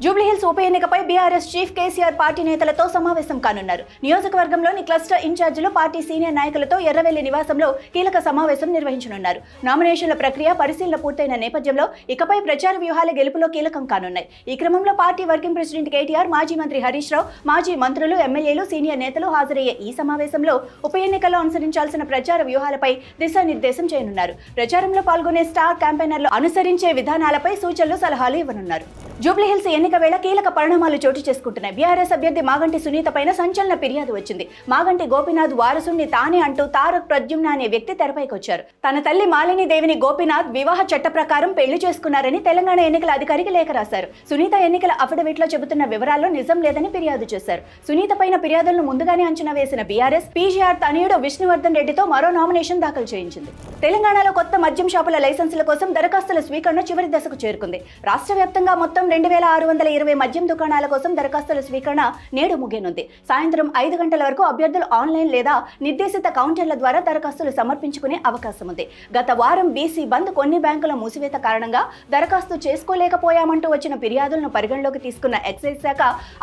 జూబ్లీహిల్స్ ఉప ఎన్నికపై BRS chief KCR party నేతలతో సమావేశం కానున్నారు. నియోజకవర్గంలోని క్లస్టర్ ఇన్ఛార్జీలు పార్టీ సీనియర్ నాయకులతో ఎర్రవెల్లి నివాసంలో కీలక సమావేశం నిర్వహించనున్నారు. నామినేషన్ల ప్రక్రియ పరిశీలన పూర్తయిన నేపథ్యంలో ఇకపై ప్రచార వ్యూహాల గెలుపులో కీలకం కానున్నాయి. ఈ క్రమంలో పార్టీ వర్కింగ్ ప్రెసిడెంట్ కేటీఆర్, మాజీ మంత్రి హరీష్ రావు, మాజీ మంత్రులు, ఎమ్మెల్యేలు, సీనియర్ నేతలు హాజరయ్యే ఈ సమావేశంలో ఉప ఎన్నికల్లో అనుసరించాల్సిన ప్రచార వ్యూహాలపై దిశానిర్దేశం చేయనున్నారు. ప్రచారంలో పాల్గొనే స్టార్ క్యాంపెయినర్లు అనుసరించే విధానాలపై సూచనలు, సలహాలు ఇవ్వనున్నారు. జూబ్లీహిల్స్ ఎన్నిక వేళ కీలక పరిణామాలు చోటు చేసుకుంటున్నాయి. బీఆర్ఎస్ అభ్యర్థి మాగంటి సునీత పైన సంచలన ఫిర్యాదు వచ్చింది. మాగంటి గోపీనాథ్ వారసుని తానే అంటూ తారక్ ప్రద్యుమ్న అనే వ్యక్తి తెరపైకి వచ్చారు. తన తల్లి మాలినీదేవిని గోపీనాథ్ వివాహ చట్ట ప్రకారం పెళ్లి చేసుకున్నారని తెలంగాణ ఎన్నికల అధికారికి లేఖ రాశారు. సునీత ఎన్నికల అఫిడవిట్లో చెబుతున్న వివరాల్లో నిజం లేదని ఫిర్యాదు చేశారు. సునీత పైన ఫిర్యాదులను ముందుగానే అంచనా వేసిన బీఆర్ఎస్ పీజీఆర్ తనయుడు విష్ణువర్ధన్ రెడ్డితో మరో నామినేషన్ దాఖలు చేయించింది. తెలంగాణలో కొత్త మద్యం షాపుల లైసెన్సుల కోసం దరఖాస్తుల స్వీకరణ చివరి దశకు చేరుకుంది. రాష్ట్ర వ్యాప్తంగా మొత్తం 2620 మద్యం దుకాణాల కోసం దరఖాస్తుల స్వీకరణ నేడు ముగియనుంది. సాయంత్రం 5 గంటల వరకు అభ్యర్థులు ఆన్లైన్ లేదా నిర్దేశిత కౌంటర్ల ద్వారా దరఖాస్తులు సమర్పించుకునే అవకాశం ఉంది. గత వారం బీసీ బంద్, కొన్ని బ్యాంకుల మూసివేత కారణంగా దరఖాస్తు చేసుకోలేకపోయామంటూ వచ్చిన ఫిర్యాదులను పరిగణలోకి తీసుకున్న ఎక్సైజ్ శాఖ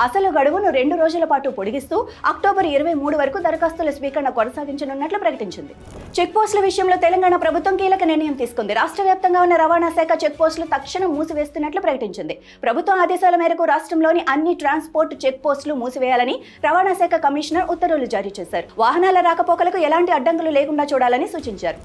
అసలు గడువును 2 రోజుల పాటు పొడిగిస్తూ అక్టోబర్ 23 వరకు దరఖాస్తుల స్వీకరణ కొనసాగించనున్నట్లు ప్రకటించింది. చెక్ పోస్టుల విషయంలో తెలంగాణ ప్రభుత్వం కీలక నిర్ణయం తీసుకుంది. రాష్ట్ర వ్యాప్తంగా ఉన్న రవాణా శాఖ చెక్ పోస్టులు తక్షణం మూసివేస్తున్నట్లు ప్రకటించింది. ప్రభుత్వం ఆదేశాల మేరకు రాష్ట్రంలోని అన్ని ట్రాన్స్పోర్ట్ చెక్ పోస్టులు మూసివేయాలని రవాణా శాఖ కమిషనర్ ఉత్తర్వులు జారీ చేశారు. వాహనాల రాకపోకలకు ఎలాంటి అడ్డంకులు లేకుండా చూడాలని సూచించారు.